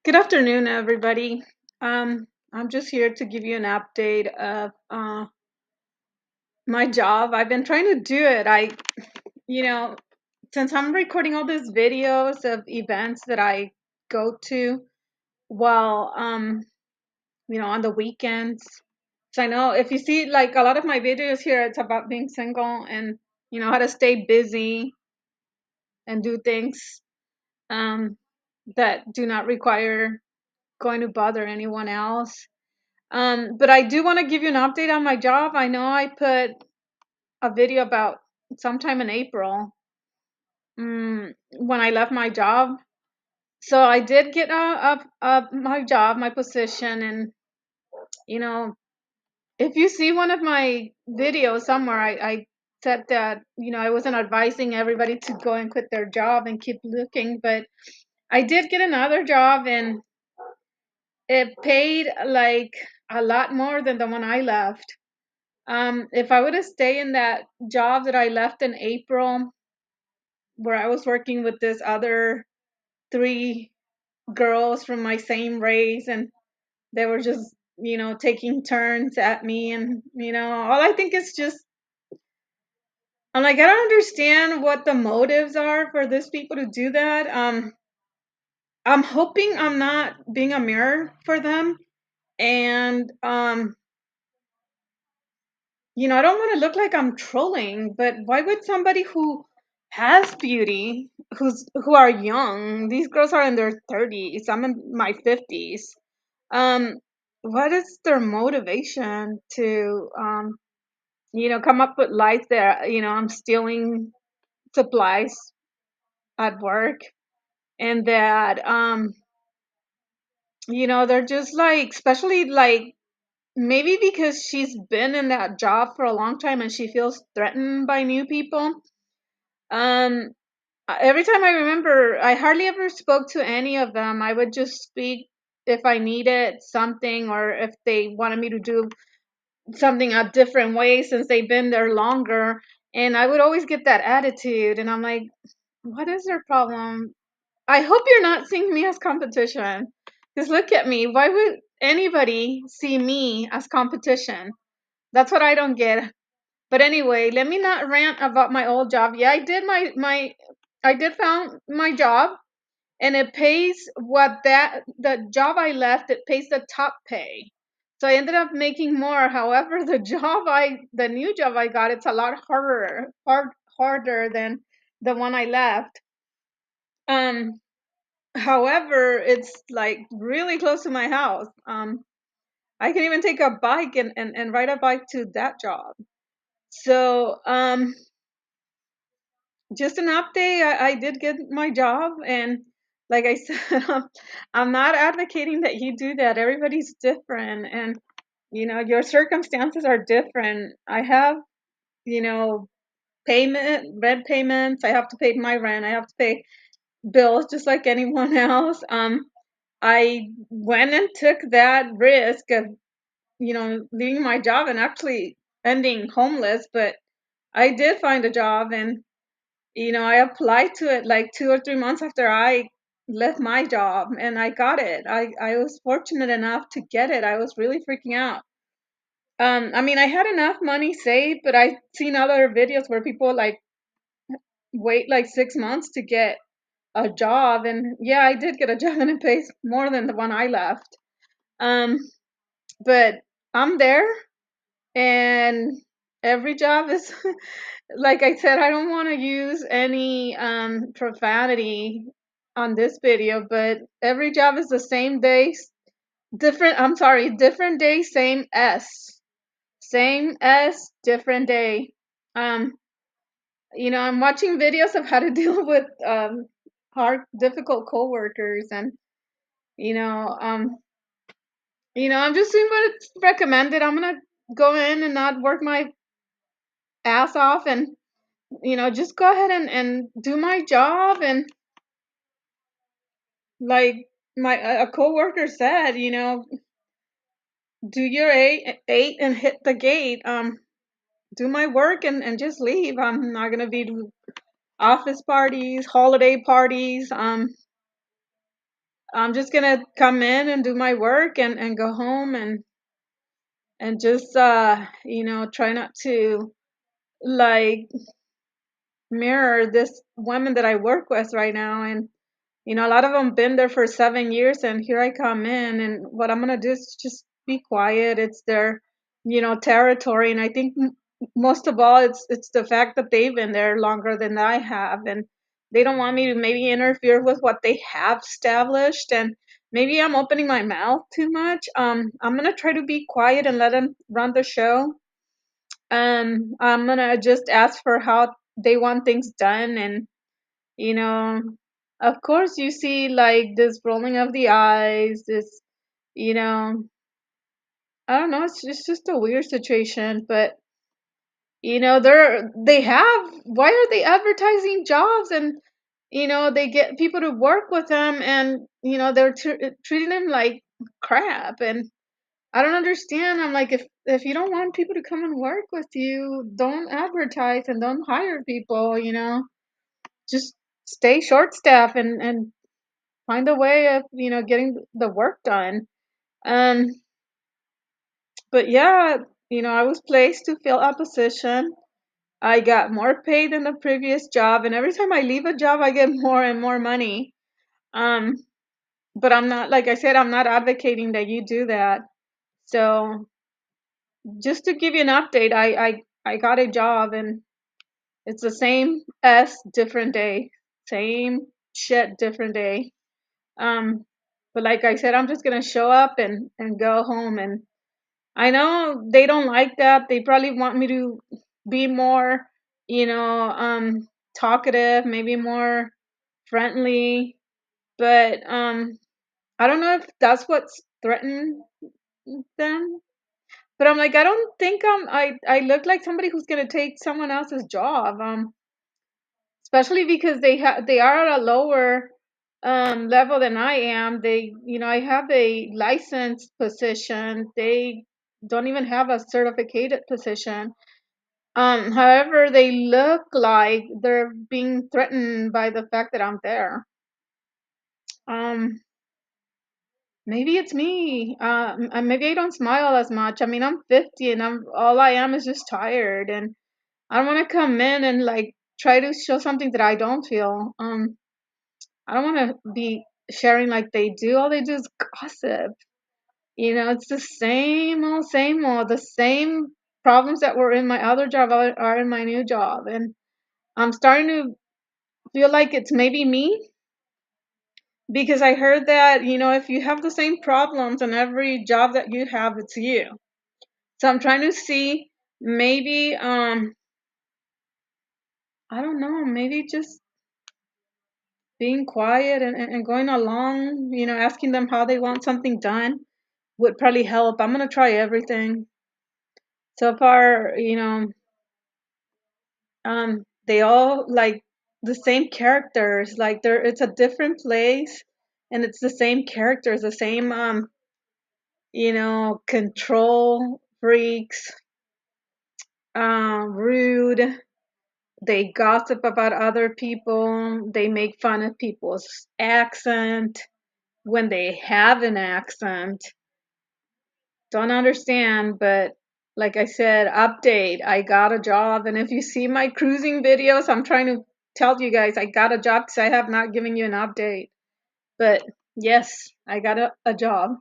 Good afternoon, everybody. I'm just here to give you an update of my job. I've been trying to do it. You know, since I'm recording all these videos of events that I go to while, on the weekends. So I know if you see like a lot of my videos here, it's about being single and, how to stay busy and do things um, that do not require going to bother anyone else. But I do want to give you an update on my job. I know I put a video about sometime in April when I left my job. So I did get my job, my position, and you know, if you see one of my videos somewhere, I said that I wasn't advising everybody to go and quit their job and keep looking, but I did get another job, and it paid like a lot more than the one I left. If I would have stayed in that job that I left in April, where I was working with this other three girls from my same race, and they were just, taking turns at me, and all I think is just, I'm like, I don't understand what the motives are for these people to do that. I'm hoping I'm not being a mirror for them, and I don't want to look like I'm trolling, but why would somebody who has beauty, who are young, these girls are in their 30s, I'm in my 50s. Um, what is their motivation to come up with lies that, I'm stealing supplies at work, and that they're just like, especially like, maybe because she's been in that job for a long time and she feels threatened by new people. Um, every time I remember, I hardly ever spoke to any of them. I would just speak if I needed something or if they wanted me to do something a different way since they've been there longer. And I would always get that attitude. And I'm like, what is their problem? I hope you're not seeing me as competition. Because look at me. Why would anybody see me as competition? That's what I don't get. But anyway, let me not rant about my old job. Yeah, I did found my job, and it pays what that the job I left, it pays the top pay. So I ended up making more. However, the new job I got, it's a lot harder than the one I left. Um However, it's like really close to my house. I can even take a bike and ride a bike to that job. So just an update. I did get my job, and like I said, I'm not advocating that you do that. Everybody's different, and your circumstances are different. I have, you know, rent payments. I have to pay my rent. I have to pay bills just like anyone else. I went and took that risk of, leaving my job and actually ending homeless, but I did find a job, and I applied to it like 2 or 3 months after I left my job, and I got it. I was fortunate enough to get it. I was really freaking out. I mean, I had enough money saved, but I've seen other videos where people like wait like 6 months to get a job, and yeah, I did get a job, and it pays more than the one I left. Um, but I'm there, and every job is like I said, I don't want to use any profanity on this video, but every job is the same day, different. I'm sorry, different day, same S, different day. Um, I'm watching videos of how to deal with hard, difficult coworkers, and you know, um, I'm just doing what it's recommended. I'm gonna go in and not work my ass off, and just go ahead and do my job. And like my a coworker said, do your eight and hit the gate. Do my work and just leave. I'm not gonna be to office parties, holiday parties. I'm just gonna come in and do my work and go home and just try not to like mirror this woman that I work with right now. And a lot of them been there for 7 years, and here I come in, and what I'm gonna do is just be quiet. It's their territory, and I think most of all it's the fact that they've been there longer than I have, and they don't want me to maybe interfere with what they have established. And maybe I'm opening my mouth too much. I'm gonna try to be quiet and let them run the show. I'm gonna just ask for how they want things done. And you know of course you see like this rolling of the eyes, this you know I don't know, it's just a weird situation. But they have, why are they advertising jobs? And they get people to work with them, and they're treating them like crap. And I don't understand. I'm like, if you don't want people to come and work with you, don't advertise and don't hire people. Just stay short staff and find a way of getting the work done. um but yeah, I was placed to fill a position. I got more paid than the previous job, and every time I leave a job I get more and more money. um but I'm not, like I said, I'm not advocating that you do that. So just to give you an update, I got a job, and it's the same s different day, same shit different day. um but like I said, I'm just gonna show up and go home. And I know they don't like that. They probably want me to be more, talkative, maybe more friendly. But I don't know if that's what's threatened them. But I'm like, I don't think I look like somebody who's gonna take someone else's job. Especially because they are at a lower level than I am. I have a licensed position. They don't even have a certificated position. However, they look like they're being threatened by the fact that I'm there. Um, Maybe it's me. Maybe I don't smile as much. I mean, I'm 50, and I'm all I am is just tired, and I don't want to come in and like try to show something that I don't feel. I don't want to be sharing like they do. All they do is gossip. It's the same old. The same problems that were in my other job are in my new job. And I'm starting to feel like it's maybe me, because I heard that, if you have the same problems in every job that you have, it's you. So I'm trying to see, maybe, I don't know, maybe just being quiet and going along, asking them how they want something done would probably help. I'm gonna try everything. So far, they all like the same characters. Like it's a different place, and it's the same characters, the same control freaks, rude. They gossip about other people. They make fun of people's accent when they have an accent. Don't understand, but like I said, update. I got a job, and if you see my cruising videos, I'm trying to tell you guys I got a job because I have not given you an update. But yes, I got a job.